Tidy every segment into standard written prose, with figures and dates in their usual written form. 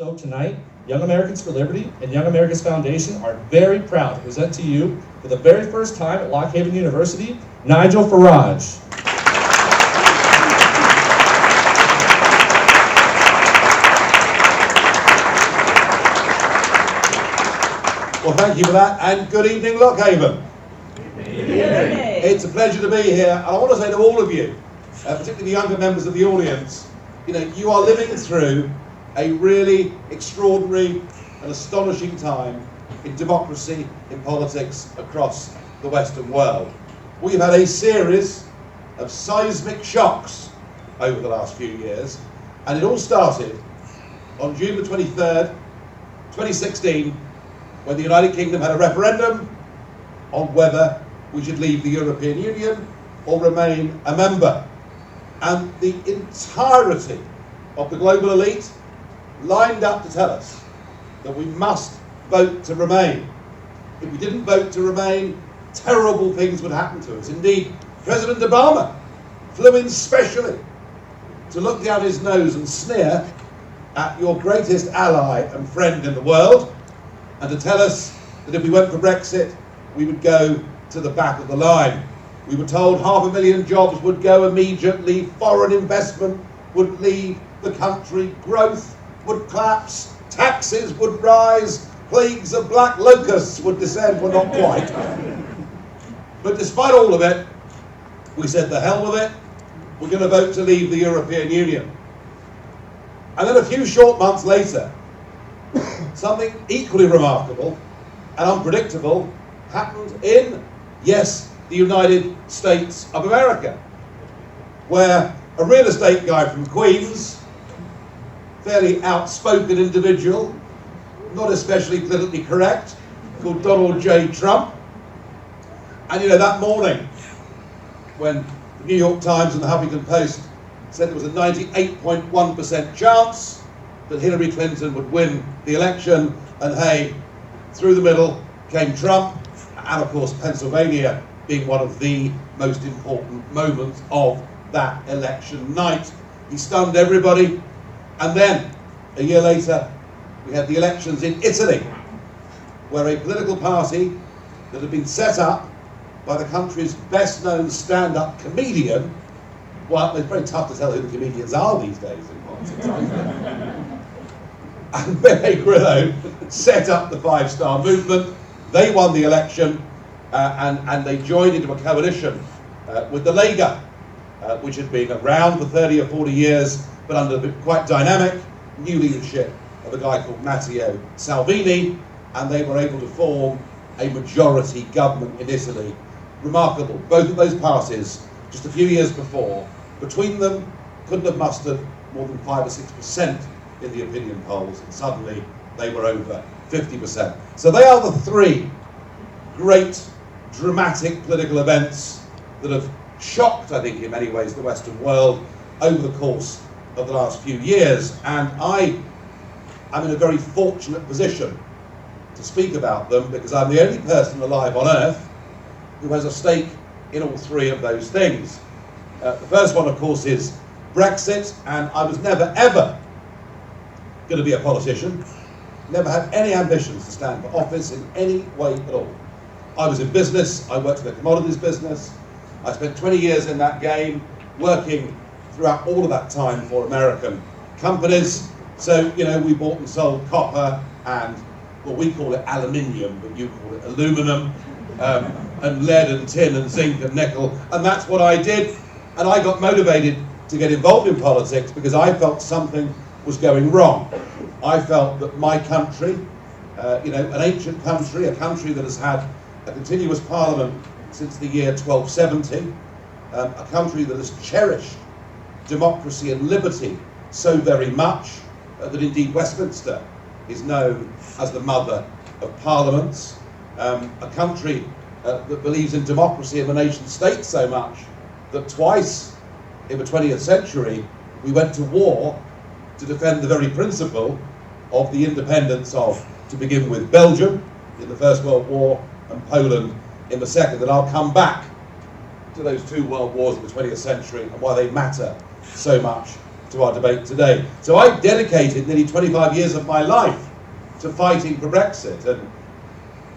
So tonight, Young Americans for Liberty and Young Americans Foundation are very proud to present to you, for the very first time at Lock Haven University, Nigel Farage. Well, thank you for that, and good evening, Lock Haven. It's a pleasure to be here, and I want to say to all of you, particularly the younger members of the audience, you are living through a really extraordinary and astonishing time in democracy, in politics across the Western world. We've had a series of seismic shocks over the last few years, and it all started on June the 23rd, 2016, when the United Kingdom had a referendum on whether we should leave the European Union or remain a member. And the entirety of the global elite lined up to tell us that we must vote to remain. If we didn't vote to remain, terrible things would happen to us. Indeed, President Obama flew in specially to look down his nose and sneer at your greatest ally and friend in the world, and to tell us that if we went for Brexit, we would go to the back of the line. We were told 500,000 jobs would go immediately, foreign investment would leave the country, growth would collapse, taxes would rise, plagues of black locusts would descend. Well, not quite. But despite all of it, we said the hell with it, we're going to vote to leave the European Union. And then a few short months later, something equally remarkable and unpredictable happened in, yes, the United States of America, where a real estate guy from Queens, fairly outspoken individual, not especially politically correct, called Donald J. Trump, and that morning when the New York Times and the Huffington Post said there was a 98.1% chance that Hillary Clinton would win the election, and hey, through the middle came Trump, and of course Pennsylvania being one of the most important moments of that election night. He stunned everybody, and then a year later we had the elections in Italy, where a political party that had been set up by the country's best known stand-up comedian, well, it's very tough to tell who the comedians are these days in politics, isn't it? And Beppe Grillo set up the Five Star Movement. They won the election, and they joined into a coalition with the Lega, which had been around for 30 or 40 years, but under the quite dynamic new leadership of a guy called Matteo Salvini, and they were able to form a majority government in Italy. Remarkable. Both of those parties, just a few years before, between them, couldn't have mustered more than 5 or 6% in the opinion polls, and suddenly they were over 50%. So they are the three great, dramatic political events that have shocked, I think, in many ways, the Western world over the course of the last few years. And I'm in a very fortunate position to speak about them, because I'm the only person alive on Earth who has a stake in all three of those things. The first one, of course, is Brexit, and I was never, ever going to be a politician, never had any ambitions to stand for office in any way at all. I was in business, I worked in the commodities business, I spent 20 years in that game, working throughout all of that time for American companies. So, we bought and sold copper and, well, we call it aluminium, but you call it aluminum, and lead and tin and zinc and nickel, and that's what I did. And I got motivated to get involved in politics because I felt something was going wrong. I felt that my country, an ancient country, a country that has had a continuous parliament since the year 1270, a country that has cherished democracy and liberty so very much that indeed Westminster is known as the mother of parliaments, a country that believes in democracy and the nation state so much that twice in the 20th century we went to war to defend the very principle of the independence of, to begin with, Belgium in the First World War and Poland in the Second. And I'll come back to those two world wars of the 20th century and why they matter so much to our debate today. So I dedicated nearly 25 years of my life to fighting for Brexit, and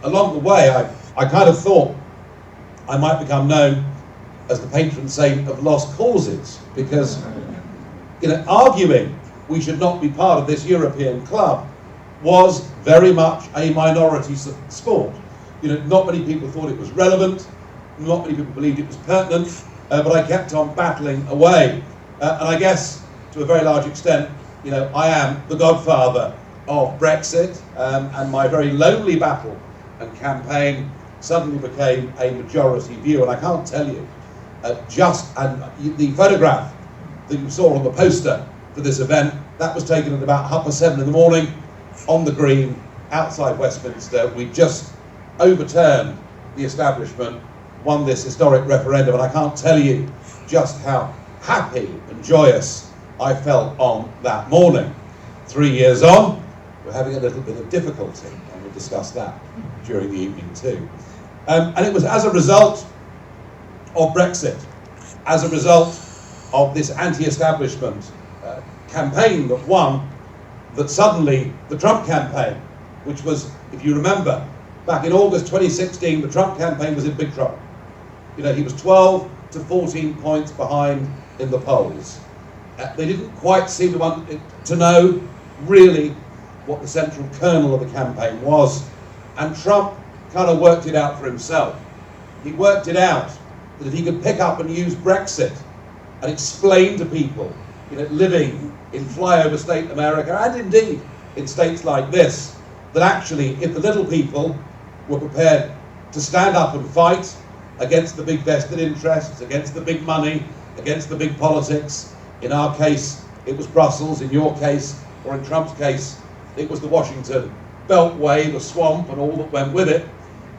along the way I kind of thought I might become known as the patron saint of lost causes, because arguing we should not be part of this European club was very much a minority sport. Not many people thought it was relevant, not many people believed it was pertinent, but I kept on battling away. And I guess, to a very large extent, I am the godfather of Brexit, and my very lonely battle and campaign suddenly became a majority view. And I can't tell you, the photograph that you saw on the poster for this event, that was taken at about 7:30 in the morning on the green outside Westminster. We just overturned the establishment, won this historic referendum, and I can't tell you just how happy and joyous I felt on that morning. 3 years on, we're having a little bit of difficulty, and we'll discuss that during the evening too. And it was as a result of Brexit, as a result of this anti-establishment campaign that won, that suddenly the Trump campaign, which was, if you remember, back in August 2016, the Trump campaign was in big trouble. He was 12 to 14 points behind in the polls. They didn't quite seem to know really what the central kernel of the campaign was, and Trump kind of worked it out for himself. He worked it out that if he could pick up and use Brexit and explain to people living in flyover state America, and indeed in states like this, that actually if the little people were prepared to stand up and fight against the big vested interests, against the big money, against the big politics, in our case it was Brussels, in your case, or in Trump's case, it was the Washington Beltway, the swamp and all that went with it,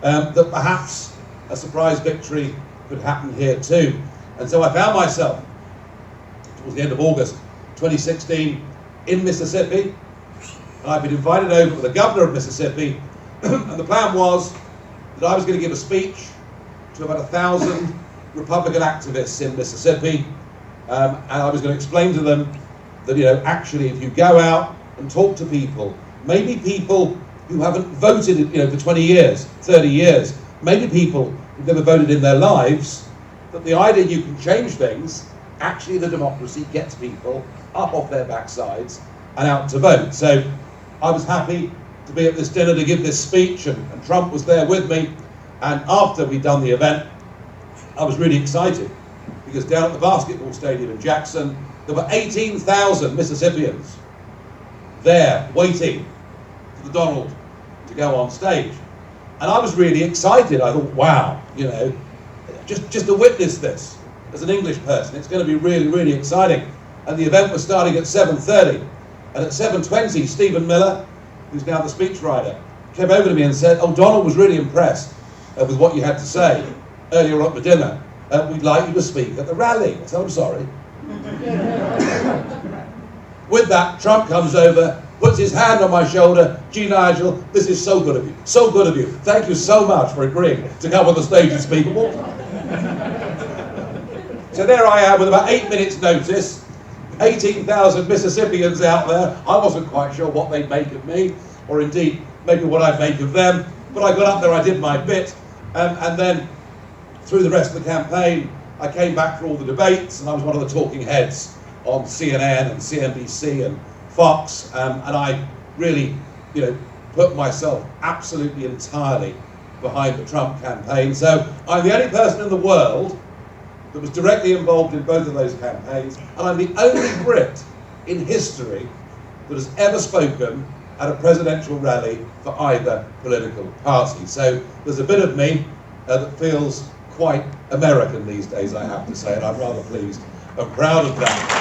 that perhaps a surprise victory could happen here too. And so I found myself, towards the end of August 2016, in Mississippi, and I'd been invited over with the governor of Mississippi, and the plan was that I was going to give a speech to about 1,000 Republican activists in Mississippi, and I was going to explain to them that, actually if you go out and talk to people, maybe people who haven't voted, for 20 years, 30 years, maybe people who've never voted in their lives, that the idea you can change things, actually the democracy gets people up off their backsides and out to vote. So I was happy to be at this dinner to give this speech, and Trump was there with me, and after we'd done the event, I was really excited, because down at the basketball stadium in Jackson, there were 18,000 Mississippians there waiting for the Donald to go on stage. And I was really excited. I thought, wow, just to witness this as an English person, it's going to be really, really exciting. And the event was starting at 7:30. And at 7:20, Stephen Miller, who's now the speechwriter, came over to me and said, oh, Donald was really impressed with what you had to say earlier on at the dinner. We'd like you to speak at the rally. I said, I'm sorry. With that, Trump comes over, puts his hand on my shoulder. Gee, Nigel, this is so good of you. So good of you. Thank you so much for agreeing to come on the stage and speak. So there I am with about 8 minutes notice, 18,000 Mississippians out there. I wasn't quite sure what they'd make of me, or indeed maybe what I'd make of them. But I got up there, I did my bit, and then through the rest of the campaign, I came back for all the debates, and I was one of the talking heads on CNN and CNBC and Fox, and I really, put myself absolutely entirely behind the Trump campaign. So I'm the only person in the world that was directly involved in both of those campaigns, and I'm the only Brit in history that has ever spoken at a presidential rally for either political party. So there's a bit of me that feels quite American these days, I have to say, and I'm rather pleased and proud of that.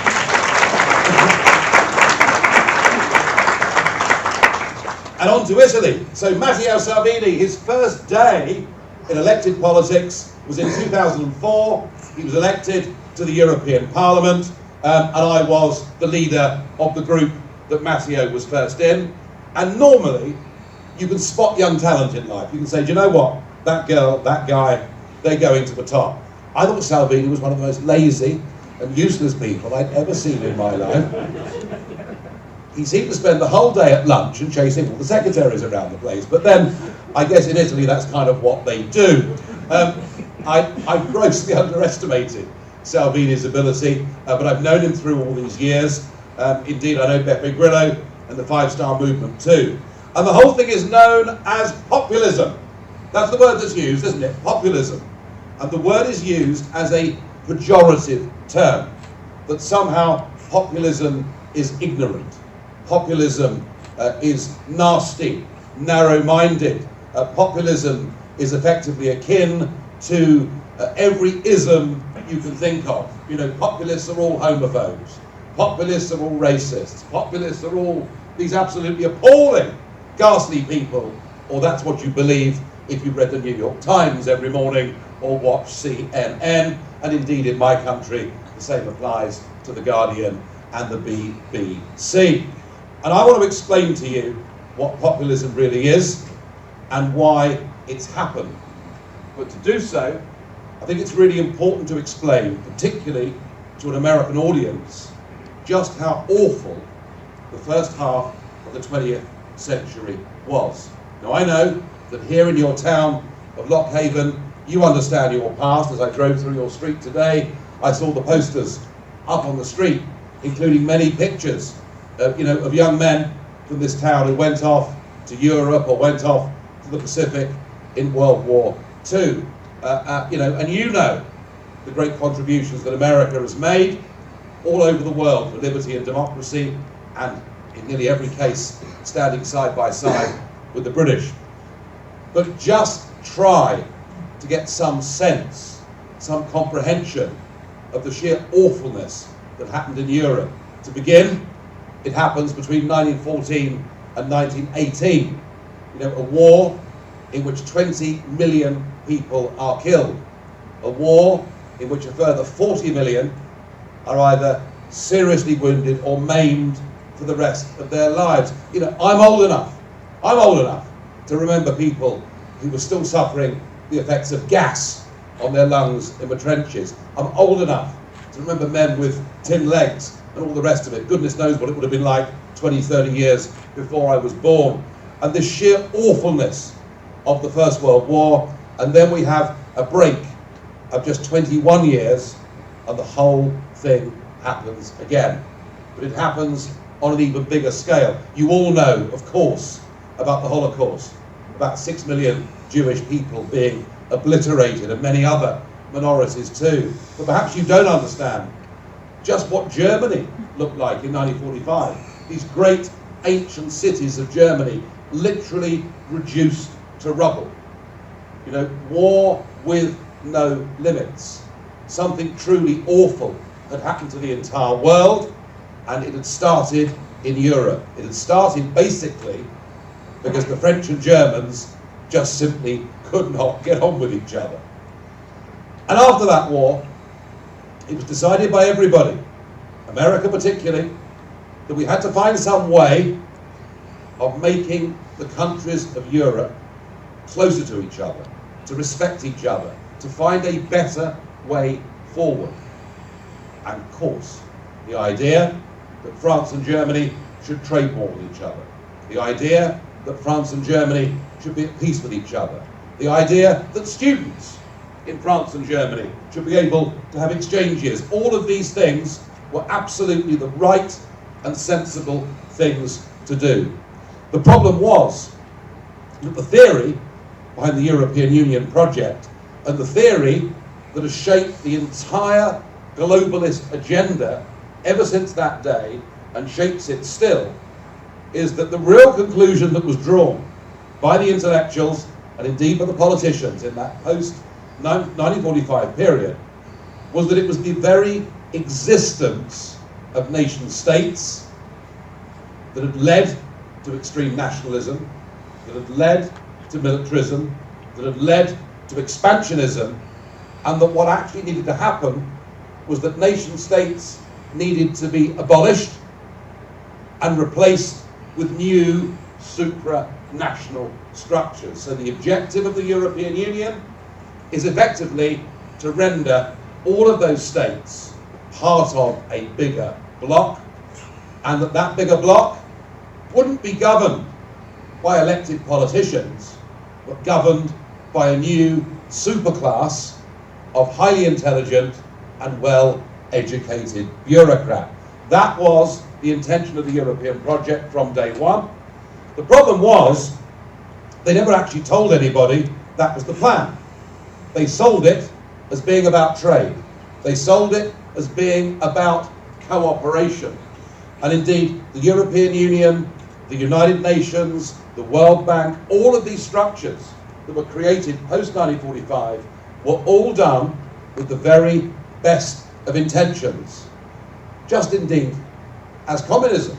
And on to Italy. So Matteo Salvini, his first day in elected politics was in 2004. He was elected to the European Parliament, and I was the leader of the group that Matteo was first in. And normally, you can spot young talent in life. You can say, do you know what? That girl, that guy, they're going to the top. I thought Salvini was one of the most lazy, and useless people I'd ever seen in my life. He seemed to spend the whole day at lunch and chasing all the secretaries around the place. But then, I guess in Italy that's kind of what they do. I grossly underestimated Salvini's ability, but I've known him through all these years. Indeed, I know Beppe Grillo and the Five Star Movement too. And the whole thing is known as populism. That's the word that's used, isn't it? Populism. And the word is used as a pejorative term, that somehow populism is ignorant. Populism is nasty, narrow-minded. Populism is effectively akin to every ism you can think of. You know, populists are all homophobes. Populists are all racists. Populists are all these absolutely appalling, ghastly people, or that's what you believe if you read the New York Times every morning or watch CNN, and indeed in my country the same applies to The Guardian and the BBC. And I want to explain to you what populism really is and why it's happened. But to do so, I think it's really important to explain, particularly to an American audience, just how awful the first half of the 20th century was. Now I know that here in your town of Lockhaven, you understand your past. As I drove through your street today, I saw the posters up on the street, including many pictures of young men from this town who went off to Europe or went off to the Pacific in World War II. And you know the great contributions that America has made all over the world for liberty and democracy, and in nearly every case standing side by side with the British. But just try to get some sense, some comprehension of the sheer awfulness that happened in Europe. To begin, it happens between 1914 and 1918. A war in which 20 million people are killed. A war in which a further 40 million are either seriously wounded or maimed for the rest of their lives. I'm old enough to remember people who were still suffering the effects of gas on their lungs in the trenches. I'm old enough to remember men with tin legs and all the rest of it. Goodness knows what it would have been like 20, 30 years before I was born. And the sheer awfulness of the First World War, and then we have a break of just 21 years, and the whole thing happens again. But it happens on an even bigger scale. You all know, of course, about the Holocaust, about 6 million Jewish people being obliterated, and many other minorities too. But perhaps you don't understand just what Germany looked like in 1945. These great ancient cities of Germany literally reduced to rubble. War with no limits. Something truly awful had happened to the entire world, and it had started in Europe. It had started basically because the French and Germans just simply could not get on with each other. And after that war, it was decided by everybody, America particularly, that we had to find some way of making the countries of Europe closer to each other, to respect each other, to find a better way forward. And of course, the idea that France and Germany should trade more with each other. The idea that France and Germany should be at peace with each other. The idea that students in France and Germany should be able to have exchange years. All of these things were absolutely the right and sensible things to do. The problem was that the theory behind the European Union project, and the theory that has shaped the entire globalist agenda ever since that day, and shapes it still, is that the real conclusion that was drawn by the intellectuals, and indeed by the politicians in that post-1945 period, was that it was the very existence of nation states that had led to extreme nationalism, that had led to militarism, that had led to expansionism, and that what actually needed to happen was that nation states needed to be abolished and replaced with new supranational structures. So the objective of the European Union is effectively to render all of those states part of a bigger bloc, and that bigger bloc wouldn't be governed by elected politicians, but governed by a new superclass of highly intelligent and well-educated bureaucrat. That was the intention of the European project from day one. The problem was, they never actually told anybody that was the plan. They sold it as being about trade. They sold it as being about cooperation. And indeed, the European Union, the United Nations, the World Bank, all of these structures that were created post-1945 were all done with the very best of intentions. Just indeed as communism.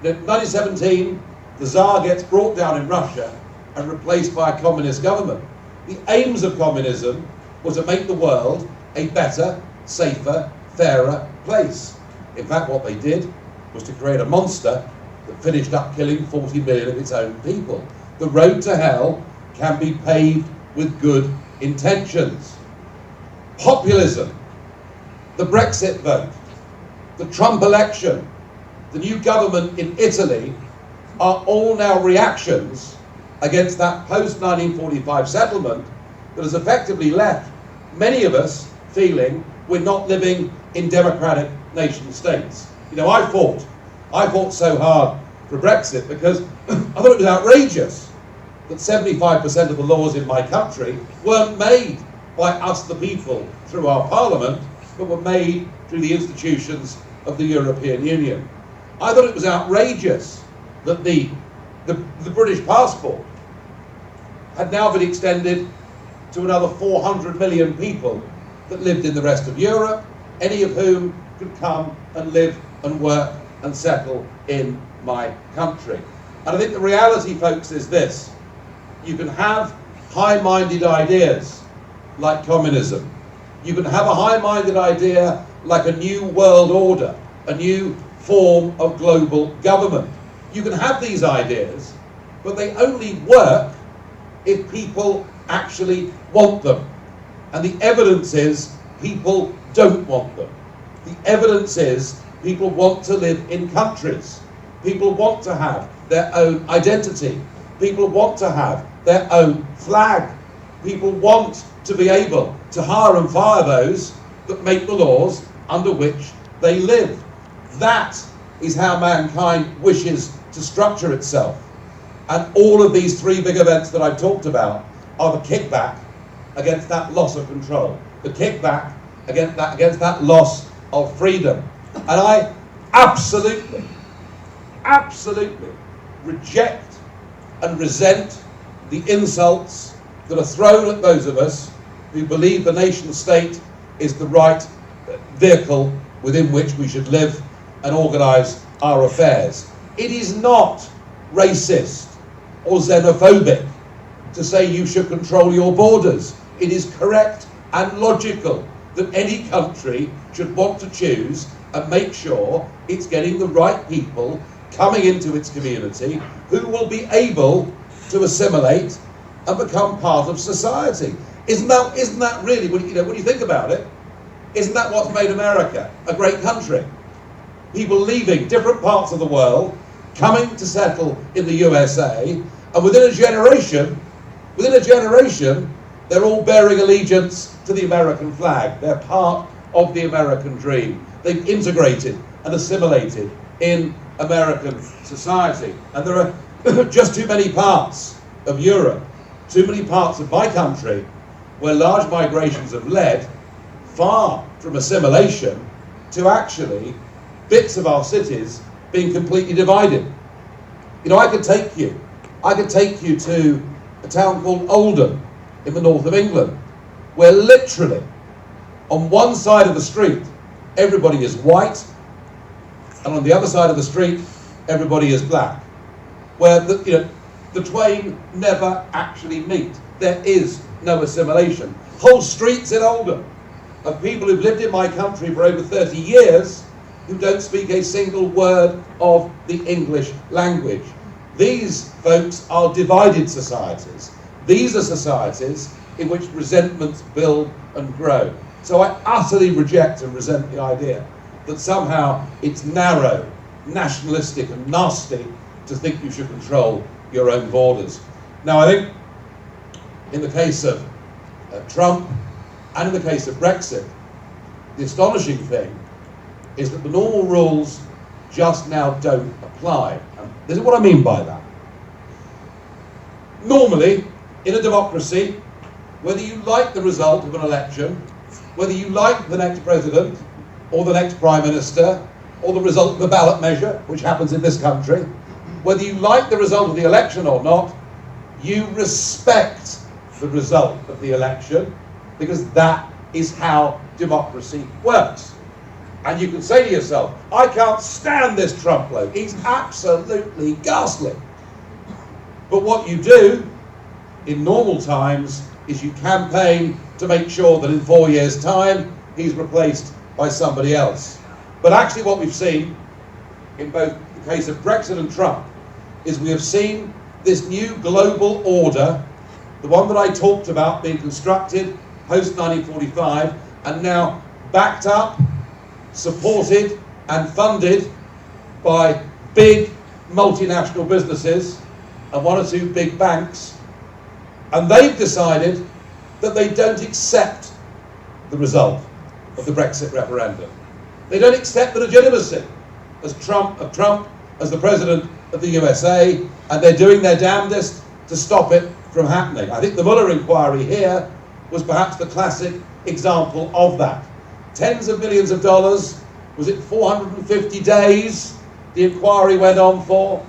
In 1917, the Tsar gets brought down in Russia and replaced by a communist government. The aims of communism was to make the world a better, safer, fairer place. In fact, what they did was to create a monster that finished up killing 40 million of its own people. The road to hell can be paved with good intentions. Populism, the Brexit vote, the Trump election, the new government in Italy are all now reactions against that post-1945 settlement that has effectively left many of us feeling we're not living in democratic nation states. You know, I fought so hard for Brexit because I thought it was outrageous that 75% of the laws in my country weren't made by us the people through our parliament, but were made through the institutions of the European Union. I thought it was outrageous that the British passport had now been extended to another 400 million people that lived in the rest of Europe, any of whom could come and live and work and settle in my country. And I think the reality, folks, is this. You can have high-minded ideas like communism. You can have a high-minded idea like a new world order, a new form of global government. You can have these ideas, but they only work if people actually want them. And the evidence is people don't want them. The evidence is people want to live in countries. People want to have their own identity. People want to have their own flag. People want to be able to hire and fire those that make the laws under which they live. That is how mankind wishes to structure itself. And all of these three big events that I've talked about are the kickback against that loss of control, the kickback against that loss of freedom. And I absolutely reject and resent the insults that are thrown at those of us who believe the nation state is the right vehicle within which we should live and organise our affairs. It is not racist or xenophobic to say you should control your borders. It is correct and logical that any country should want to choose and make sure it's getting the right people coming into its community who will be able to assimilate and become part of society. Isn't that really, when you think about it, isn't that what's made America a great country? People leaving different parts of the world, coming to settle in the USA, and within a generation, they're all bearing allegiance to the American flag. They're part of the American dream. They've integrated and assimilated in American society. And there are just too many parts of Europe, too many parts of my country, where large migrations have led far from assimilation to actually bits of our cities being completely divided. I could take you to a town called Oldham in the north of England, where literally on one side of the street everybody is white, and on the other side of the street everybody is black, where the twain never actually meet. There is no assimilation. Whole streets in Oldham of people who've lived in my country for over 30 years who don't speak a single word of the English language. These folks are divided societies. These are societies in which resentments build and grow. So I utterly reject and resent the idea that somehow it's narrow, nationalistic and nasty to think you should control your own borders. Now I think in the case of Trump and in the case of Brexit, the astonishing thing is that the normal rules just now don't apply. And this is what I mean by that. Normally, in a democracy, whether you like the result of an election, whether you like the next president or the next prime minister or the result of the ballot measure, which happens in this country, whether you like the result of the election or not, you respect the result of the election, because that is how democracy works. And you can say to yourself, I can't stand this Trump bloke, he's absolutely ghastly. But what you do in normal times is you campaign to make sure that in 4 years' time he's replaced by somebody else. But actually what we've seen in both the case of Brexit and Trump is we have seen this new global order, the one that I talked about being constructed post-1945 and now backed up, supported and funded by big multinational businesses and one or two big banks, and they've decided that they don't accept the result of the Brexit referendum. They don't accept the legitimacy of Trump as the president of the USA, and they're doing their damnedest to stop it from happening. I think the Mueller inquiry here was perhaps the classic example of that. Tens of millions of dollars, was it 450 days the inquiry went on for?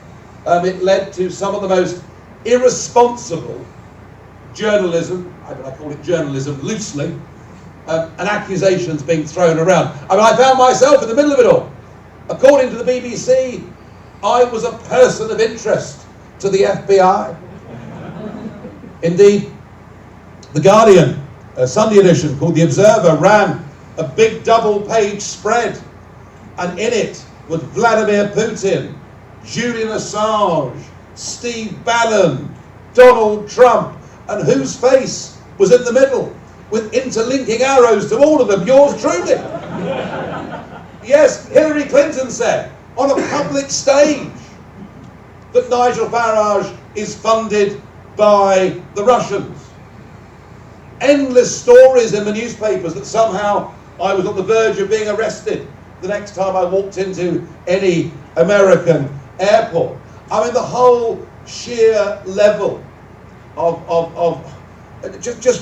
It led to some of the most irresponsible journalism, I call it journalism loosely, and accusations being thrown around. I mean, I found myself in the middle of it all. According to the BBC, I was a person of interest to the FBI. Indeed, The Guardian, a Sunday edition called The Observer, ran a big double-page spread, and in it was Vladimir Putin, Julian Assange, Steve Bannon, Donald Trump, and whose face was in the middle, with interlinking arrows to all of them, yours truly. Yes, Hillary Clinton said on a public stage that Nigel Farage is funded by the Russians. Endless stories in the newspapers that somehow I was on the verge of being arrested the next time I walked into any American airport. I mean, the whole sheer level of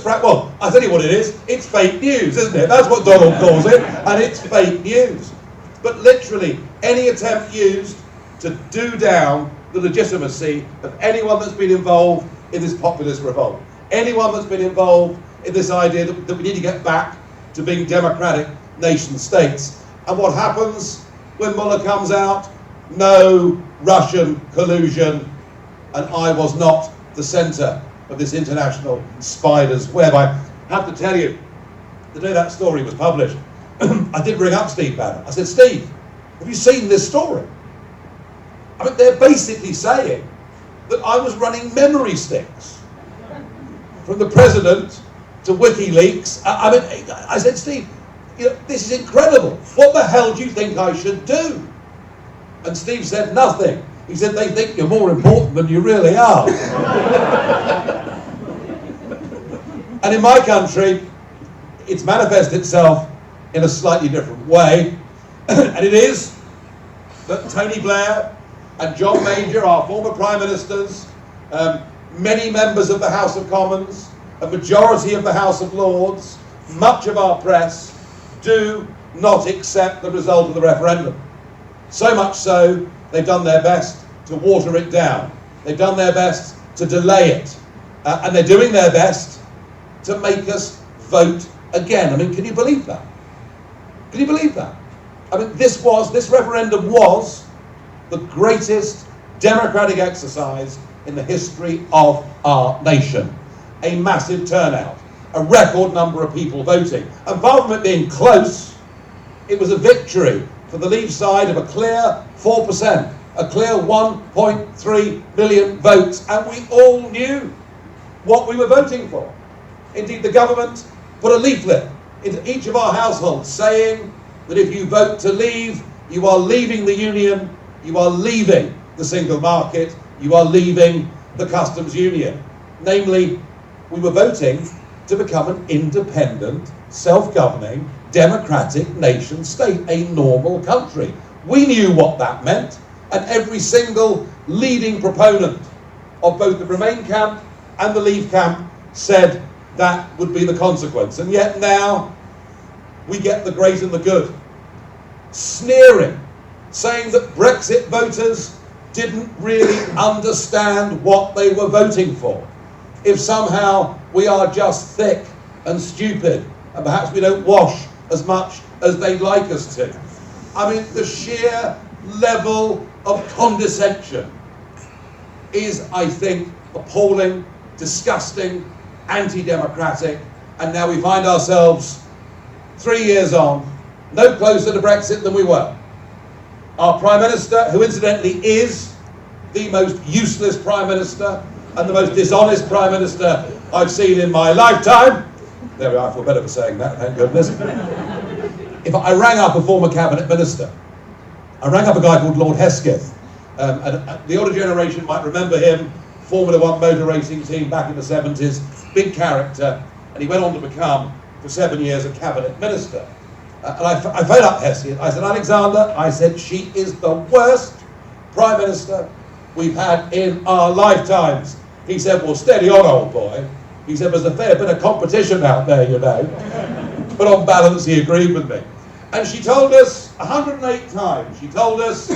well, I'll tell you what it is, it's fake news, isn't it? That's what Donald calls it, and it's fake news. But literally, any attempt used to do down the legitimacy of anyone that's been involved in this populist revolt, anyone that's been involved in this idea that we need to get back to being democratic nation states. And what happens when Mueller comes out? No Russian collusion, and I was not the centre of this international spider's web. I have to tell you, the day that story was published, I did ring up Steve Bannon. I said, Steve, have you seen this story? I mean, they're basically saying that I was running memory sticks from the president to WikiLeaks. I mean, I said, Steve, you know, this is incredible. What the hell do you think I should do? And Steve said nothing. He said, they think you're more important than you really are. And in my country, it's manifested itself in a slightly different way. And it is that Tony Blair and John Major, our former Prime Ministers, many members of the House of Commons, a majority of the House of Lords, much of our press, do not accept the result of the referendum. So much so, they've done their best to water it down. They've done their best to delay it. And they're doing their best to make us vote again. I mean, can you believe that? Can you believe that? I mean, this referendum was the greatest democratic exercise in the history of our nation. A massive turnout, a record number of people voting. And far from it being close, it was a victory for the Leave side of a clear 4%, a clear 1.3 million votes, and we all knew what we were voting for. Indeed, the government put a leaflet into each of our households, saying that if you vote to leave, you are leaving the union, you are leaving the single market, you are leaving the customs union. Namely, we were voting to become an independent, self-governing, democratic nation state, a normal country. We knew what that meant, and every single leading proponent of both the Remain camp and the Leave camp said that would be the consequence. And yet now we get the great and the good sneering, saying that Brexit voters didn't really understand what they were voting for. If somehow we are just thick and stupid, and perhaps we don't wash as much as they'd like us to. I mean, the sheer level of condescension is, I think, appalling, disgusting, anti-democratic, and now we find ourselves 3 years on, no closer to Brexit than we were. Our Prime Minister, who incidentally is the most useless Prime Minister and the most dishonest Prime Minister I've seen in my lifetime. There we are, I feel better for saying that, thank goodness. If I rang up a former cabinet minister, I rang up a guy called Lord Hesketh, and the older generation might remember him, Formula One motor racing team back in the 70s, big character, and he went on to become, for 7 years, a cabinet minister. And I phoned up Hesketh, I said, Alexander, I said, she is the worst Prime Minister we've had in our lifetimes. He said, well, steady on, old boy. He said, there's a fair bit of competition out there, you know. But on balance, he agreed with me. And she told us 108 times, she told us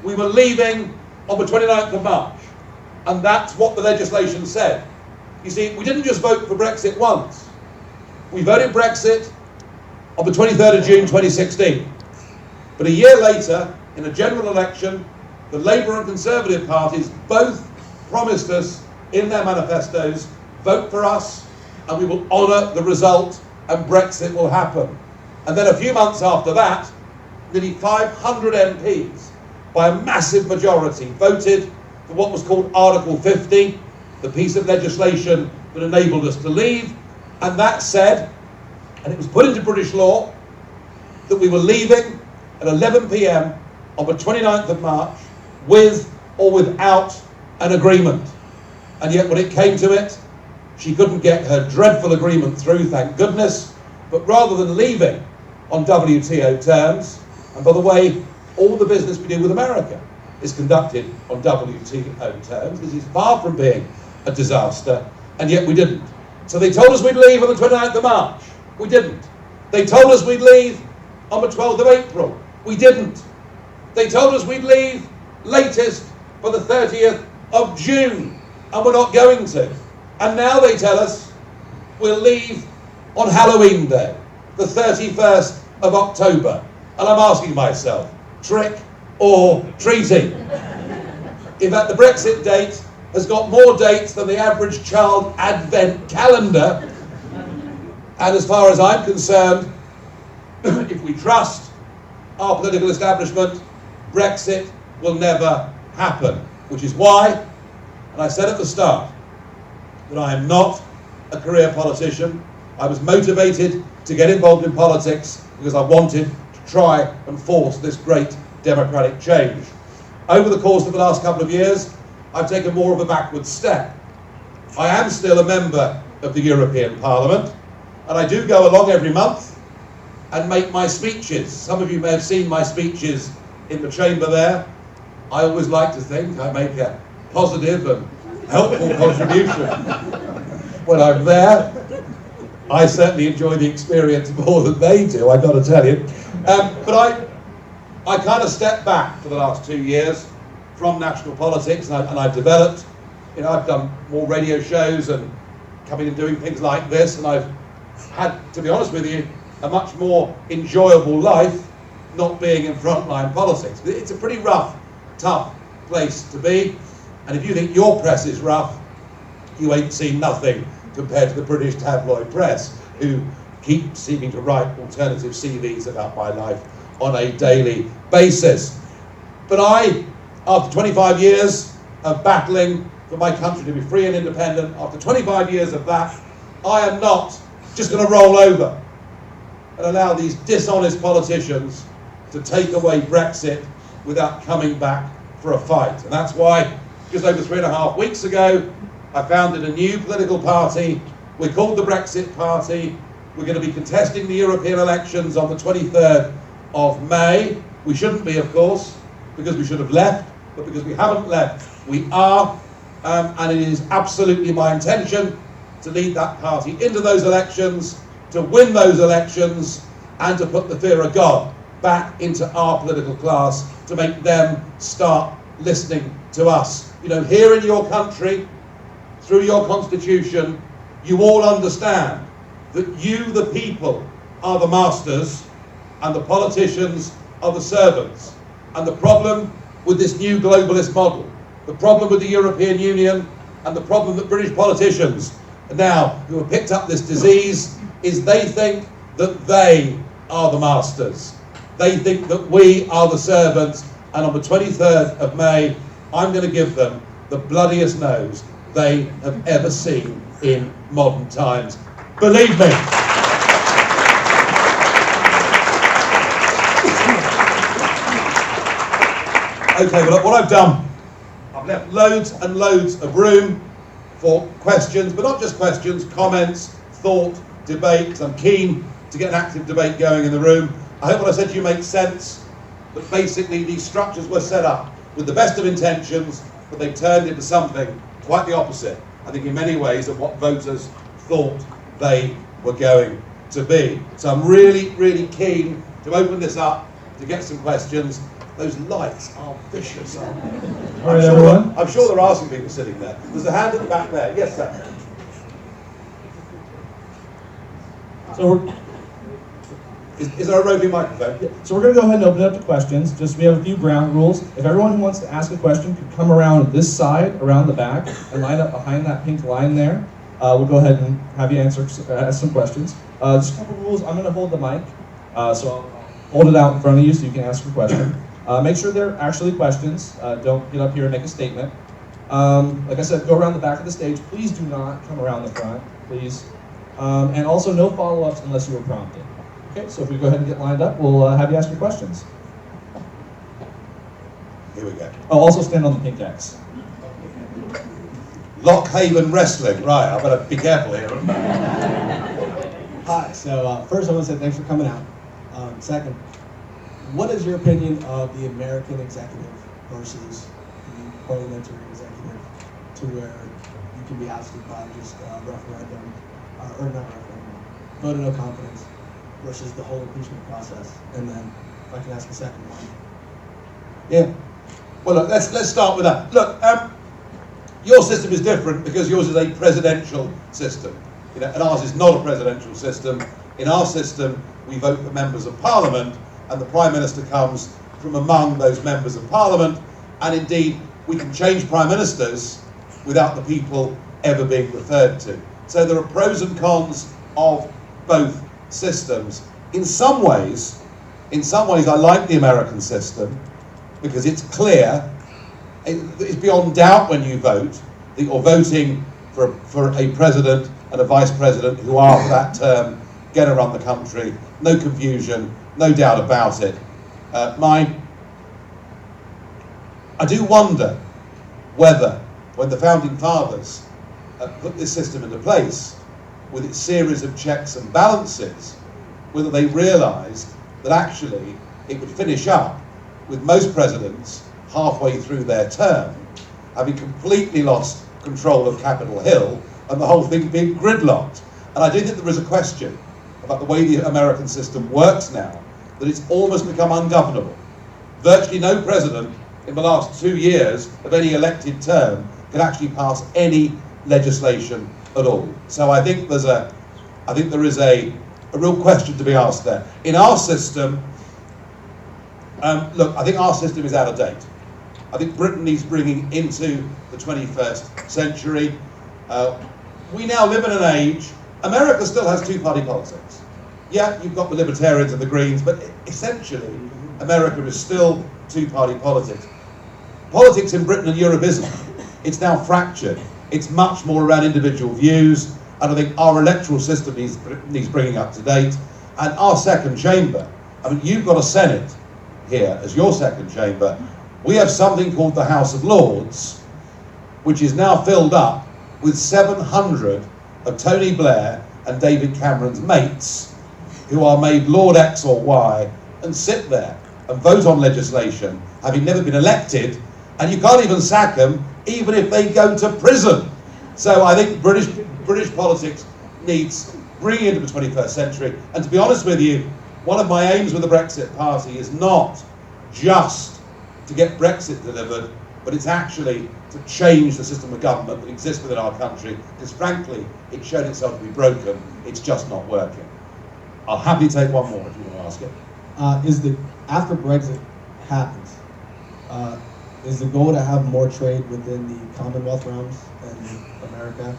we were leaving on the 29th of March. And that's what the legislation said. You see, we didn't just vote for Brexit once. We voted Brexit on the 23rd of June 2016. But a year later, in a general election, the Labour and Conservative parties both promised us in their manifestos, vote for us and we will honour the result and Brexit will happen. And then a few months after that, nearly 500 MPs, by a massive majority, voted for what was called Article 50, the piece of legislation that enabled us to leave. And that said, and it was put into British law, that we were leaving at 11 p.m. on the 29th of March with or without an agreement. And yet when it came to it, she couldn't get her dreadful agreement through, thank goodness, but rather than leaving on WTO terms, and by the way, all the business we do with America is conducted on WTO terms. This is far from being a disaster, and yet we didn't. So they told us we'd leave on the 29th of March. We didn't. They told us we'd leave on the 12th of April. We didn't. They told us we'd leave latest for the 30th of June, and we're not going to. And now they tell us we'll leave on Halloween Day, the 31st of October. And I'm asking myself, trick or treating? In fact, the Brexit date has got more dates than the average child advent calendar. And as far as I'm concerned, if we trust our political establishment, Brexit will never happen. Which is why, and I said at the start, that I am not a career politician. I was motivated to get involved in politics because I wanted to try and force this great democratic change. Over the course of the last couple of years, I've taken more of a backward step. I am still a member of the European Parliament, and I do go along every month and make my speeches. Some of you may have seen my speeches in the chamber there. I always like to think I make a positive and helpful contribution when I'm there. I certainly enjoy the experience more than they do, I've got to tell you. But I kind of stepped back for the last 2 years from national politics, and I've developed, you know, I've done more radio shows and coming and doing things like this, and I've had, to be honest with you, a much more enjoyable life not being in frontline politics. It's a pretty rough, tough place to be, and if you think your press is rough, you ain't seen nothing compared to the British tabloid press, who keep seeming to write alternative CVs about my life on a daily basis. But I, after 25 years of battling for my country to be free and independent, after 25 years of that, I am not just going to roll over. and allow these dishonest politicians to take away Brexit without coming back for a fight. And that's why, just over 3.5 weeks ago, I founded a new political party. We're called the Brexit Party. We're going to be contesting the European elections on the 23rd of May. We shouldn't be, of course, because we should have left, but because we haven't left, we are. And it is absolutely my intention to lead that party into those elections, to win those elections, and to put the fear of God back into our political class, to make them start listening to us. You know, here in your country, through your constitution, you all understand that you, the people, are the masters and the politicians are the servants. And the problem with this new globalist model, the problem with the European Union, and the problem that British politicians now, who have picked up this disease, is they think that they are the masters. They think that we are the servants, and on the 23rd of May, I'm going to give them the bloodiest nose they have ever seen in modern times. Believe me. Okay, well, what I've done, I've left loads and loads of room for questions, but not just questions, comments, thought, debate, because I'm keen to get an active debate going in the room. I hope what I said to you makes sense, but basically these structures were set up with the best of intentions, but they turned into something quite the opposite, I think in many ways, of what voters thought they were going to be. So I'm really, really keen to open this up, to get some questions. Those lights are vicious, aren't they? All right, everyone. I'm sure there are some people sitting there. There's a hand at the back there. Yes, sir. So Is there a roving microphone? So we're going to go ahead and open it up to questions. Just we have a few ground rules. If everyone who wants to ask a question could come around this side, around the back, and line up behind that pink line there, we'll go ahead and have you ask some questions. Just a couple rules. I'm going to hold the mic, so I'll hold it out in front of you so you can ask your question. Make sure they're actually questions. Don't get up here and make a statement. Like I said, go around the back of the stage. Please do not come around the front, please. And also no follow-ups unless you were prompted. Okay, so if we go ahead and get lined up, we'll have you ask your questions. Here we go. Oh, also stand on the pink X. Lockhaven Wrestling. Right, I better be careful here. Hi, so first I want to say thanks for coming out. Second, what is your opinion of the American executive versus the parliamentary executive, to where you can be ousted by just referendum, or not referendum, vote of no confidence, versus the whole impeachment process? And then, if I can ask a second one. Yeah. Well, look, let's start with that. Look, your system is different because yours is a presidential system, you know, and ours is not a presidential system. In our system, we vote for members of parliament, and the Prime Minister comes from among those members of parliament, and indeed, we can change Prime Ministers without the people ever being referred to. So there are pros and cons of both systems. In some ways, I like the American system because it's clear, it's beyond doubt when you vote that you're voting for a president and a vice president who are, for that term, going to run the country. No confusion, no doubt about it. I do wonder whether, when the Founding Fathers put this system into place, with its series of checks and balances, whether they realised that actually it would finish up with most presidents halfway through their term having completely lost control of Capitol Hill and the whole thing being gridlocked. And I do think there is a question about the way the American system works now, that it's almost become ungovernable. Virtually no president in the last 2 years of any elected term can actually pass any legislation at all. So I think there is a real question to be asked there. In our system, look, I think our system is out of date. I think Britain needs bringing into the 21st century. We now live in an age, America still has two-party politics. Yeah, you've got the Libertarians and the Greens, but essentially, America is still two-party politics. Politics in Britain and Europe isn't. It's now fractured. It's much more around individual views, and I think our electoral system needs bringing up to date. And our second chamber, I mean, you've got a Senate here as your second chamber. We have something called the House of Lords, which is now filled up with 700 of Tony Blair and David Cameron's mates, who are made Lord X or Y and sit there and vote on legislation, having never been elected, and you can't even sack them, even if they go to prison. So I think British politics needs bringing into the 21st century. And to be honest with you, one of my aims with the Brexit Party is not just to get Brexit delivered, but it's actually to change the system of government that exists within our country, because frankly, it's shown itself to be broken. It's just not working. I'll happily take one more if you want to ask it. After Brexit happens, is the goal to have more trade within the Commonwealth realms than America?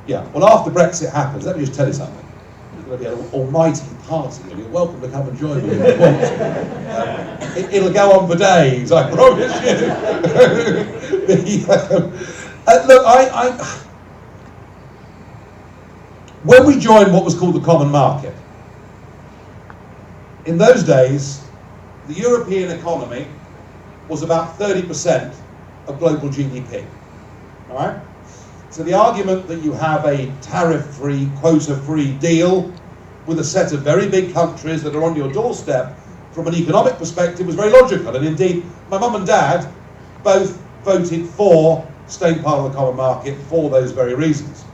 Yeah, well, after Brexit happens, let me just tell you something. There's going to be an almighty party, and you're welcome to come and join me if you want. It'll go on for days, I promise you. Look, when we joined what was called the Common Market, in those days, the European economy was about 30% of global GDP, all right? So the argument that you have a tariff-free, quota-free deal with a set of very big countries that are on your doorstep from an economic perspective was very logical. And indeed, my mum and dad both voted for staying part of the common market for those very reasons.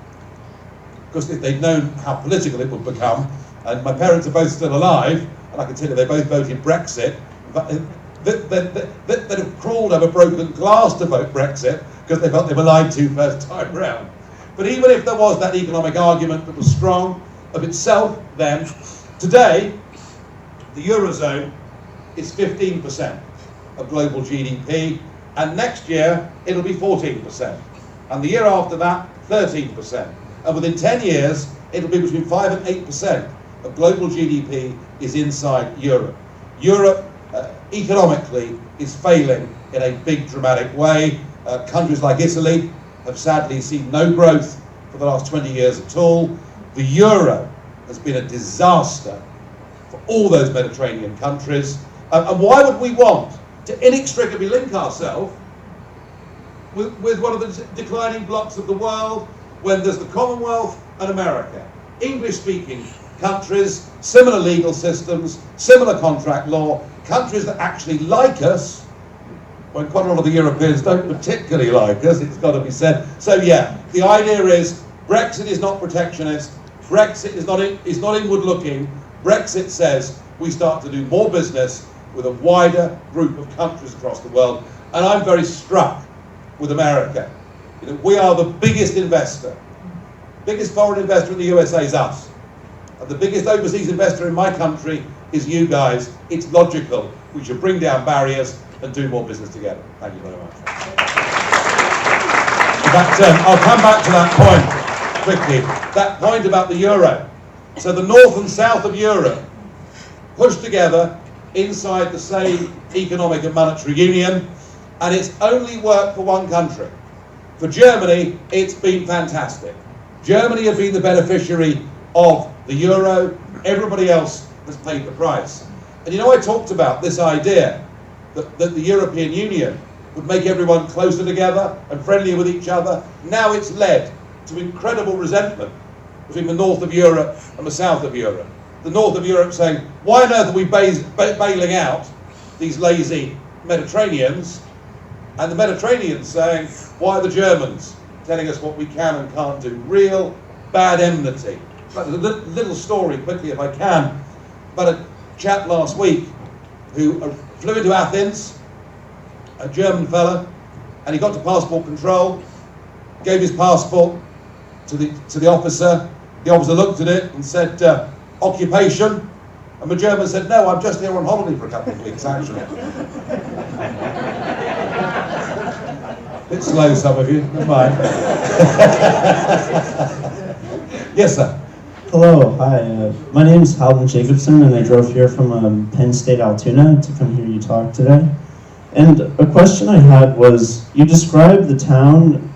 Because if they'd known how political it would become, and my parents are both still alive, and I can tell you they both voted Brexit, they'd have crawled over broken glass to vote Brexit because they felt they were lied to first time round. But even if there was that economic argument that was strong of itself then, today the Eurozone is 15% of global GDP, and next year it'll be 14%, and the year after that 13%, and within 10 years it'll be between 5 and 8% of global GDP is inside Europe. Europe economically is failing in a big dramatic way. Countries like Italy have sadly seen no growth for the last 20 years at all. The euro has been a disaster for all those Mediterranean countries. And why would we want to inextricably link ourselves with one of the declining blocks of the world when there's the Commonwealth and America? English-speaking countries, similar legal systems, similar contract law, countries that actually like us, when quite a lot of the Europeans don't particularly like us, it's got to be said. So yeah, the idea is Brexit is not protectionist, Brexit is not inward-looking. Brexit says we start to do more business with a wider group of countries across the world, and I'm very struck with America. You know, we are the biggest investor. Biggest foreign investor in the USA is us. And the biggest overseas investor in my country is you guys. It's logical. We should bring down barriers and do more business together. Thank you very much. I'll come back to that point quickly. That point about the euro. So the north and south of Europe pushed together inside the same economic and monetary union, and it's only worked for one country. For Germany, it's been fantastic. Germany have been the beneficiary of the euro. Everybody else has paid the price. And you know, I talked about this idea that the European Union would make everyone closer together and friendlier with each other. Now it's led to incredible resentment between the north of Europe and the south of Europe. The north of Europe saying, why on earth are we bailing out these lazy Mediterraneans? And the Mediterraneans saying, why are the Germans telling us what we can and can't do? Real bad enmity. A little story quickly if I can, about a chap last week who flew into Athens, a German fella, and he got to passport control, gave his passport to the officer. The officer looked at it and said, occupation, and the German said, no, I'm just here on holiday for a couple of weeks actually. Bit slow, some of you, never mind. Yes, sir. Hello, hi. My name is Halden Jacobson, and I drove here from Penn State Altoona to come hear you talk today. And a question I had was, you described the town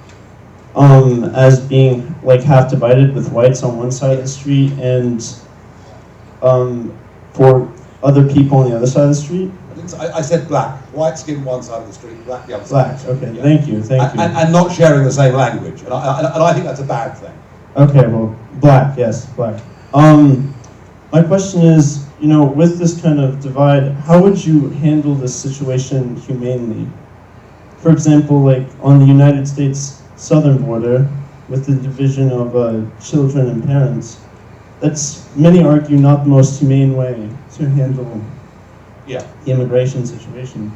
as being like half divided with whites on one side of the street and for other people on the other side of the street? I said black. White skin one side of the street, black the other Black, side. okay, Yeah. thank you. And not sharing the same language. And I think that's a bad thing. Okay, well, black, yes, black. My question is, with this kind of divide, how would you handle this situation humanely? For example, like on the United States southern border, with the division of children and parents, that's, many argue, not the most humane way to handle Yeah. the immigration situation.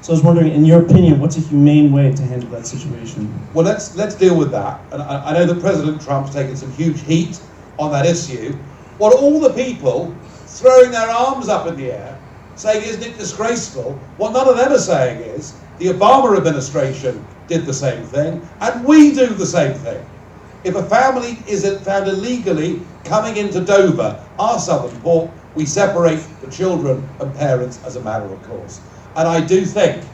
So I was wondering, in your opinion, what's a humane way to handle that situation? Well, let's deal with that. And I know that President Trump's taken some huge heat on that issue. What all the people throwing their arms up in the air, saying, isn't it disgraceful? What none of them are saying is, the Obama administration did the same thing, and we do the same thing. If a family is found illegally coming into Dover, our southern port, we separate the children and parents as a matter of course. And I do think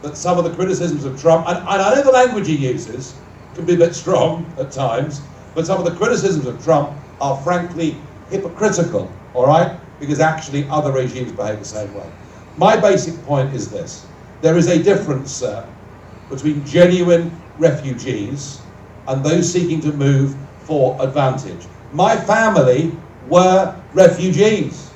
that some of the criticisms of Trump, and I know the language he uses can be a bit strong at times, but some of the criticisms of Trump are frankly hypocritical, all right? Because actually other regimes behave the same way. My basic point is this. There is a difference, sir, between genuine refugees and those seeking to move for advantage. My family were refugees.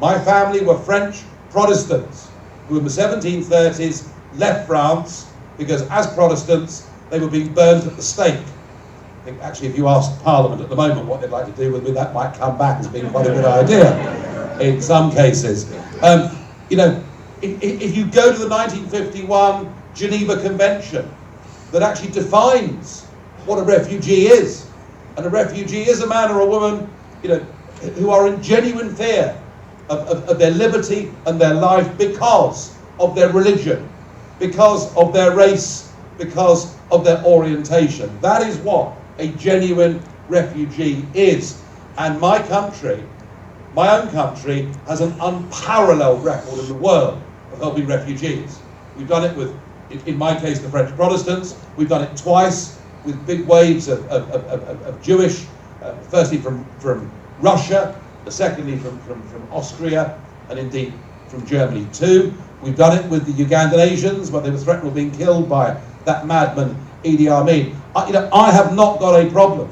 My family were French Protestants who in the 1730s left France because as Protestants they were being burned at the stake. I think actually if you ask Parliament at the moment what they'd like to do with me, that might come back as being quite a good idea in some cases. If you go to the 1951 Geneva Convention that actually defines what a refugee is, and a refugee is a man or a woman, who are in genuine fear of their liberty and their life because of their religion, because of their race, because of their orientation. That is what a genuine refugee is. And my country, my own country, has an unparalleled record in the world of helping refugees. We've done it with, in my case, the French Protestants. We've done it twice with big waves of Jewish, firstly from Russia, secondly from Austria, and indeed from Germany too. We've done it with the Ugandan Asians when they were threatened with being killed by that madman Idi Amin. I have not got a problem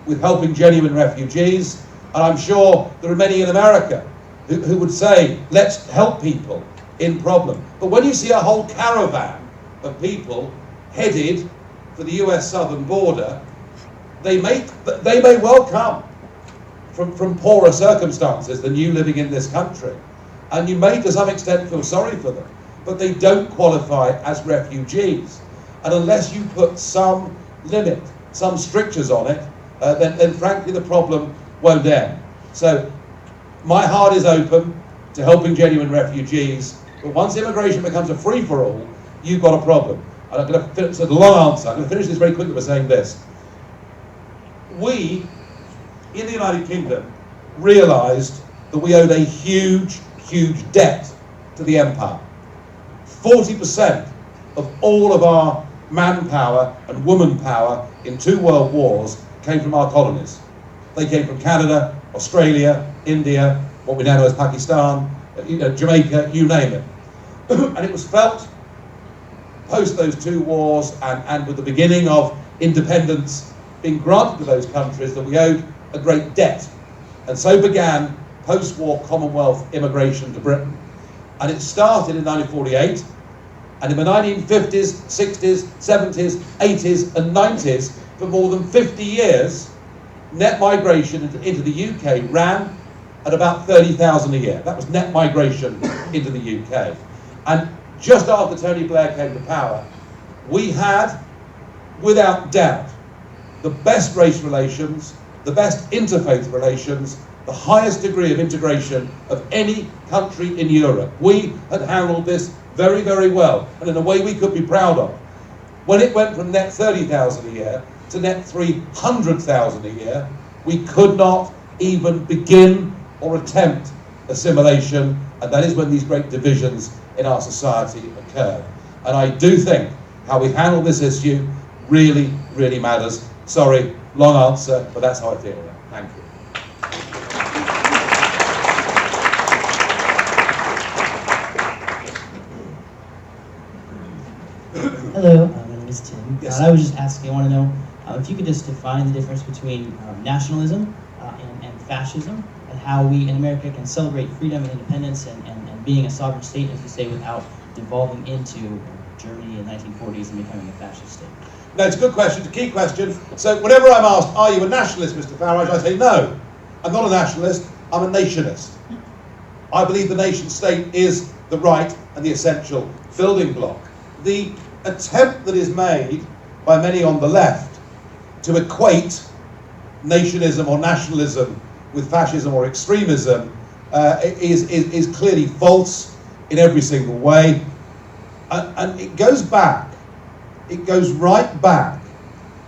with helping genuine refugees, and I'm sure there are many in America who would say, let's help people in problem. But when you see a whole caravan of people headed for the US southern border, they may well come from poorer circumstances than you living in this country. And you may to some extent feel sorry for them, but they don't qualify as refugees. And unless you put some limit, some strictures on it, then frankly the problem won't end. So my heart is open to helping genuine refugees, but once immigration becomes a free-for-all, you've got a problem. And I'm going to finish, it's a long answer, I'm going to finish this very quickly by saying this. We, in the United Kingdom, realised that we owed a huge, huge debt to the empire. 40% of all of our manpower and woman power in 2 world wars came from our colonies. They came from Canada, Australia, India, what we now know as Pakistan, Jamaica, you name it. And it was felt post those 2 wars and with the beginning of independence being granted to those countries that we owed a great debt. And so began post-war Commonwealth immigration to Britain. And it started in 1948, and in the 1950s, 60s, 70s, 80s and 90s, for more than 50 years, net migration into the UK ran at about 30,000 a year. That was net migration into the UK. And just after Tony Blair came to power, we had, without doubt, the best race relations, the best interfaith relations, the highest degree of integration of any country in Europe. We had handled this very, very well, and in a way we could be proud of. When it went from net 30,000 a year to net 300,000 a year, we could not even begin or attempt assimilation, and that is when these great divisions in our society occurred. And I do think how we handle this issue really, really matters. Sorry, long answer, but that's how I feel. Thank you. Yes. I was just asking, I want to know if you could just define the difference between nationalism and fascism, and how we in America can celebrate freedom and independence and being a sovereign state, as you say, without devolving into Germany in the 1940s and becoming a fascist state. No, it's a good question, it's a key question. So whenever I'm asked, are you a nationalist, Mr. Farage, I say no. I'm not a nationalist, I'm a nationist. I believe the nation state is the right and the essential building block. The attempt that is made by many on the left to equate nationism or nationalism with fascism or extremism is clearly false in every single way. And it goes right back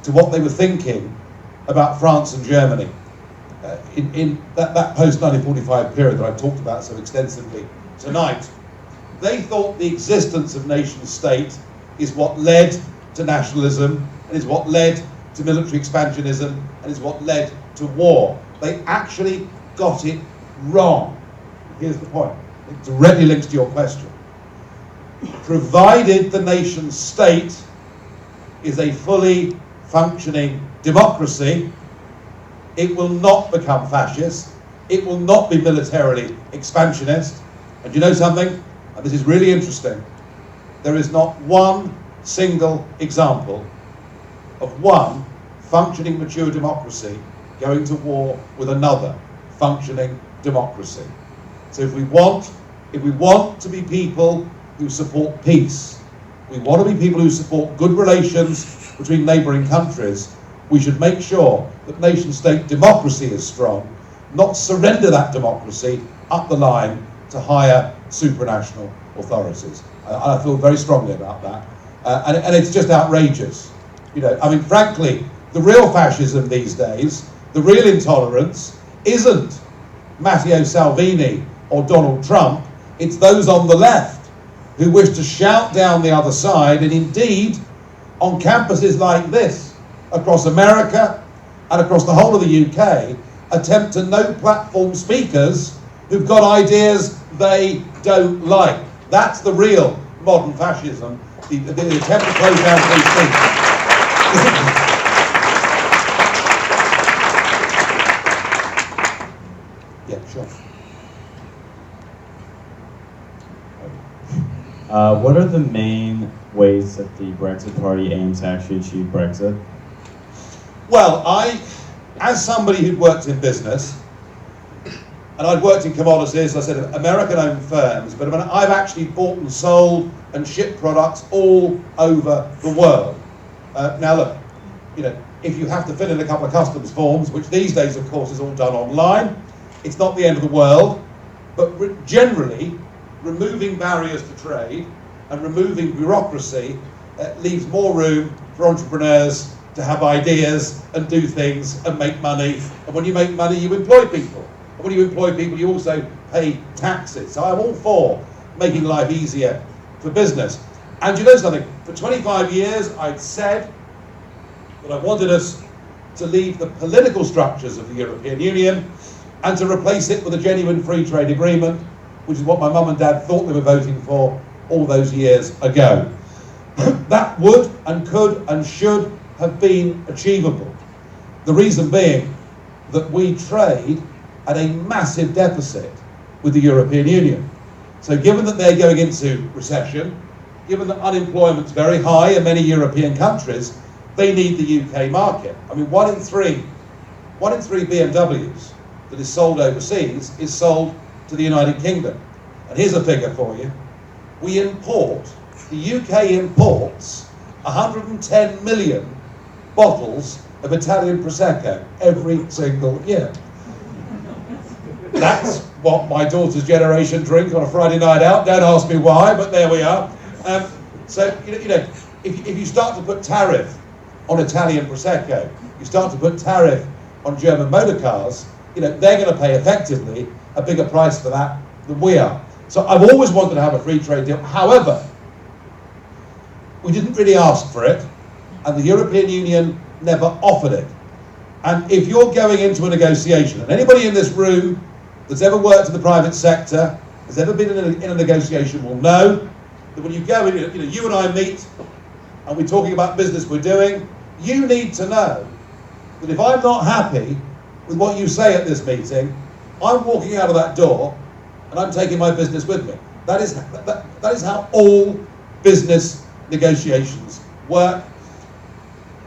to what they were thinking about France and Germany in that post-1945 period that I talked about so extensively tonight. They thought the existence of nation-state is what led to nationalism, and is what led to military expansionism, and is what led to war. They actually got it wrong. Here's the point. It directly links to your question. Provided the nation-state is a fully functioning democracy, it will not become fascist, it will not be militarily expansionist. And you know something? And this is really interesting. There is not one single example of one functioning mature democracy going to war with another functioning democracy. So if we want to be people who support peace, we want to be people who support good relations between neighbouring countries, we should make sure that nation-state democracy is strong, not surrender that democracy up the line to higher supranational authorities. I feel very strongly about that. And it's just outrageous. You know, I mean, frankly, the real fascism these days, the real intolerance, isn't Matteo Salvini or Donald Trump, it's those on the left who wish to shout down the other side, and indeed, on campuses like this, across America and across the whole of the UK, attempt to no-platform speakers who've got ideas they don't like. That's the real modern fascism, the attempt to close down free speech. Yeah, sure. What are the main ways that the Brexit Party aims to actually achieve Brexit? Well, as somebody who'd worked in business, and I'd worked in commodities, I said American-owned firms, but I've actually bought and sold and shipped products all over the world. Now look, you know, if you have to fill in a couple of customs forms, which these days, of course, is all done online, it's not the end of the world, but generally, removing barriers to trade and removing bureaucracy leaves more room for entrepreneurs to have ideas and do things and make money. And when you make money, you employ people. And when you employ people, you also pay taxes. So I'm all for making life easier for business. And you know something? For 25 years, I'd said that I wanted us to leave the political structures of the European Union and to replace it with a genuine free trade agreement, which is what my mum and dad thought they were voting for all those years ago. That would and could and should have been achievable. The reason being that we trade at a massive deficit with the European Union. So given that they're going into recession, given that unemployment's very high in many European countries, they need the UK market. I mean, one in three BMWs that is sold overseas is sold to the United Kingdom. And here's a figure for you. The UK imports 110 million bottles of Italian Prosecco every single year. That's what my daughter's generation drink on a Friday night out. Don't ask me why, but there we are. So, you know, if you start to put tariff on Italian Prosecco, you start to put tariff on German motor cars, you know, they're going to pay effectively a bigger price for that than we are. So I've always wanted to have a free trade deal. However, we didn't really ask for it, and the European Union never offered it. And if you're going into a negotiation, and anybody in this room that's ever worked in the private sector, has ever been in a negotiation will know that when you go in, you know, you and I meet and we're talking about business we're doing, you need to know that if I'm not happy with what you say at this meeting, I'm walking out of that door and I'm taking my business with me. That is how all business negotiations work.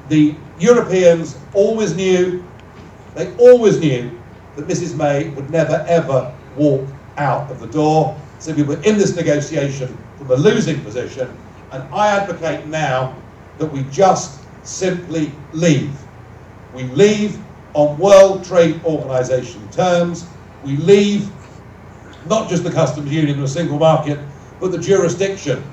The Europeans always knew, they always knew that Mrs. May would never ever walk out of the door. So we were in this negotiation from a losing position, and I advocate now that we just simply leave. We leave on World Trade Organization terms. We leave not just the customs union or a single market, but the jurisdiction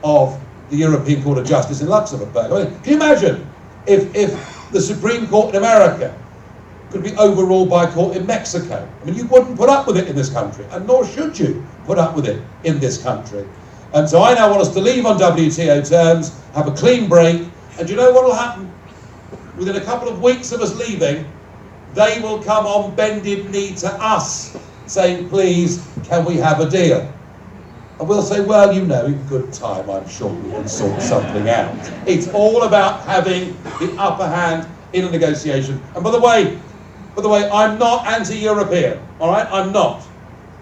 of the European Court of Justice in Luxembourg. I mean, can you imagine if the Supreme Court in America could be overruled by a court in Mexico? I mean, you wouldn't put up with it in this country, and nor should you put up with it in this country. And so I now want us to leave on WTO terms, have a clean break, and do you know what will happen? Within a couple of weeks of us leaving, they will come on bended knee to us, saying, please, can we have a deal? And we'll say, well, you know, in good time, I'm sure we can sort something out. It's all about having the upper hand in a negotiation. And by the way, I'm not anti-European, all right? I'm not.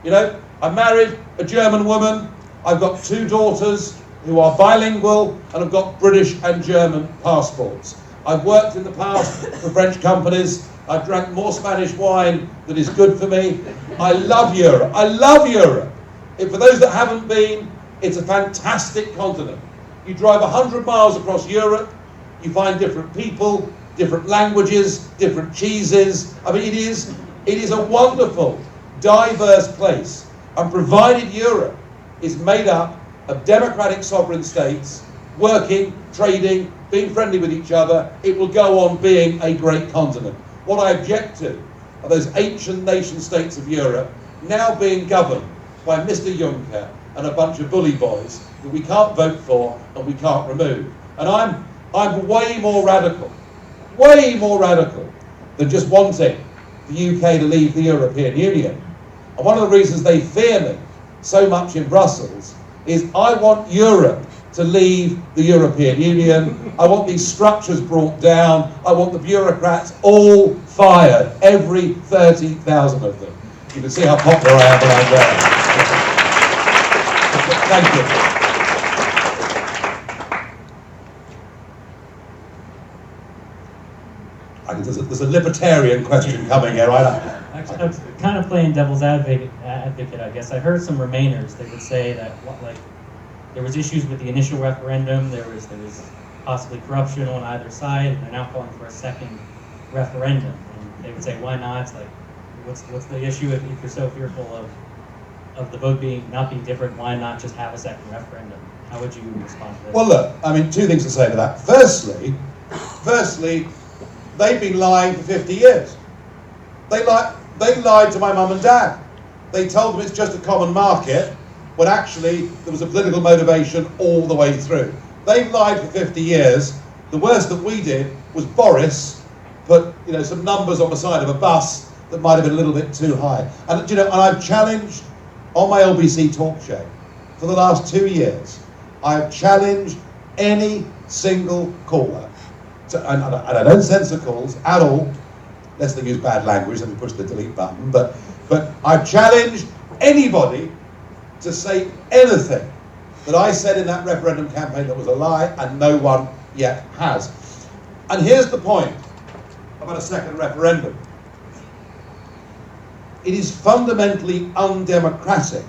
You know, I married a German woman. I've got 2 daughters who are bilingual and have got British and German passports. I've worked in the past for French companies. I've drank more Spanish wine than is good for me. I love Europe. I love Europe. For those that haven't been, it's a fantastic continent. You drive 100 miles across Europe, you find different people, different languages, different cheeses. I mean, it is a wonderful, diverse place. And provided Europe is made up of democratic sovereign states, working, trading, being friendly with each other, it will go on being a great continent. What I object to are those ancient nation states of Europe now being governed by Mr. Juncker and a bunch of bully boys that we can't vote for and we can't remove. And I'm way more radical than just wanting the UK to leave the European Union. And one of the reasons they fear me so much in Brussels is I want Europe to leave the European Union. I want these structures brought down. I want the bureaucrats all fired, every 30,000 of them. You can see how popular I am when I'm there. Thank you. There's a libertarian question coming here, right? Actually, I'm kind of playing devil's advocate, I guess. I heard some Remainers. They would say that, like, there was issues with the initial referendum. There was possibly corruption on either side, and they're now calling for a second referendum. And they would say, why not? It's like, what's the issue if you're so fearful of the vote not being different? Why not just have a second referendum? How would you respond to that? Well, look, I mean, 2 things to say to that. Firstly, they've been lying for 50 years. They lied to my mum and dad. They told them it's just a common market, when actually there was a political motivation all the way through. They've lied for 50 years. The worst that we did was Boris put, you know, some numbers on the side of a bus that might have been a little bit too high. And, you know, and I've challenged on my LBC talk show for the last 2 years, I've challenged any single caller, and I don't censor calls at all, unless they use bad language and push the delete button, but I've challenged anybody to say anything that I said in that referendum campaign that was a lie, and no one yet has. And here's the point about a second referendum. It is fundamentally undemocratic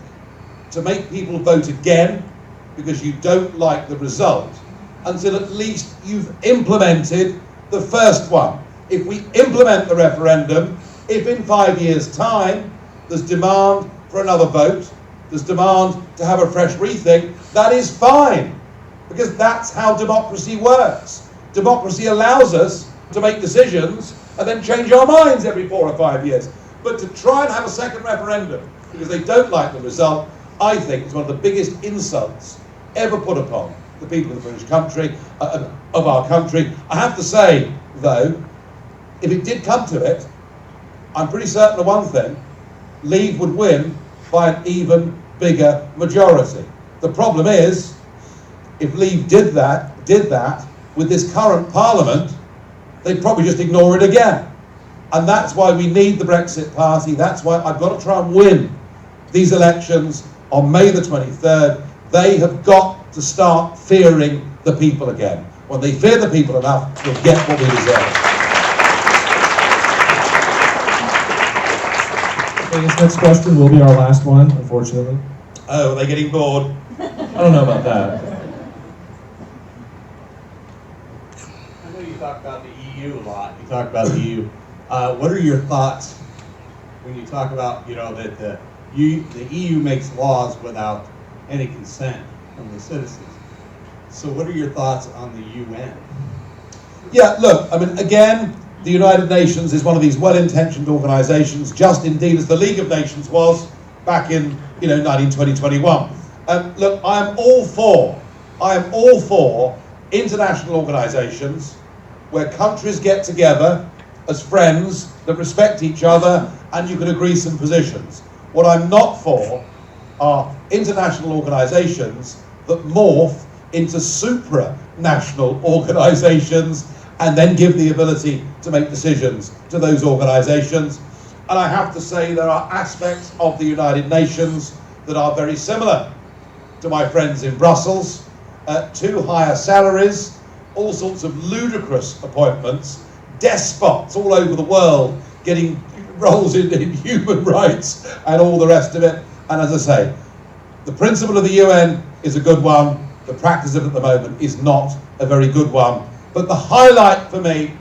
to make people vote again because you don't like the result until at least you've implemented the first one. If we implement the referendum, if in 5 years' time there's demand for another vote, there's demand to have a fresh rethink, that is fine, because that's how democracy works. Democracy allows us to make decisions and then change our minds every 4 or 5 years. But to try and have a second referendum because they don't like the result, I think is one of the biggest insults ever put upon the people of the British country, of our country. I have to say, though, if it did come to it, I'm pretty certain of one thing: Leave would win by an even bigger majority. The problem is, if Leave did that, did that with this current Parliament, they'd probably just ignore it again. And that's why we need the Brexit Party. That's why I've got to try and win these elections on May the 23rd. They have got to start fearing the people again. When they fear the people enough, we'll get what we deserve. Okay, this next question will be our last one, unfortunately. Oh, are they getting bored? I don't know about that. I know you talk about the EU a lot. You talk about the EU. What are your thoughts when you talk about, that the EU makes laws without any consent from the citizens? So what are your thoughts on the UN? Yeah, look, I mean, again, the United Nations is one of these well-intentioned organisations, just indeed as the League of Nations was back in, 1920-21. Look, I am all for international organisations where countries get together as friends that respect each other and you can agree some positions. What I'm not for are international organisations that morph into supranational organisations and then give the ability to make decisions to those organisations. And I have to say there are aspects of the United Nations that are very similar to my friends in Brussels. Too higher salaries, all sorts of ludicrous appointments, despots all over the world getting roles in human rights and all the rest of it. And as I say, the principle of the UN is a good one. The practice of it at the moment is not a very good one. But the highlight for me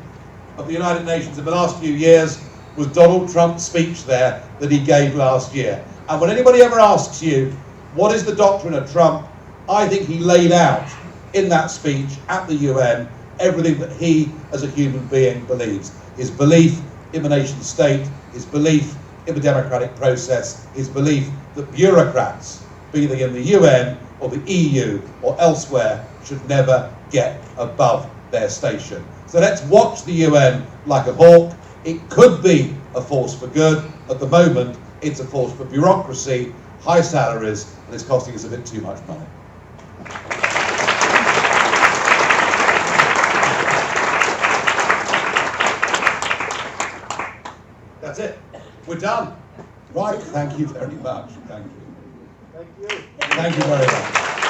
of the United Nations in the last few years was Donald Trump's speech there that he gave last year. And when anybody ever asks you, what is the doctrine of Trump? I think he laid out in that speech at the UN everything that he as a human being believes. His belief in the nation state, his belief in the democratic process, his belief that bureaucrats, be they in the UN or the EU or elsewhere, should never get above their station. So let's watch the UN like a hawk. It could be a force for good. At the moment, it's a force for bureaucracy, high salaries, and it's costing us a bit too much money. That's it. We're done. Right. Thank you very much. Thank you. Thank you. Thank you very much.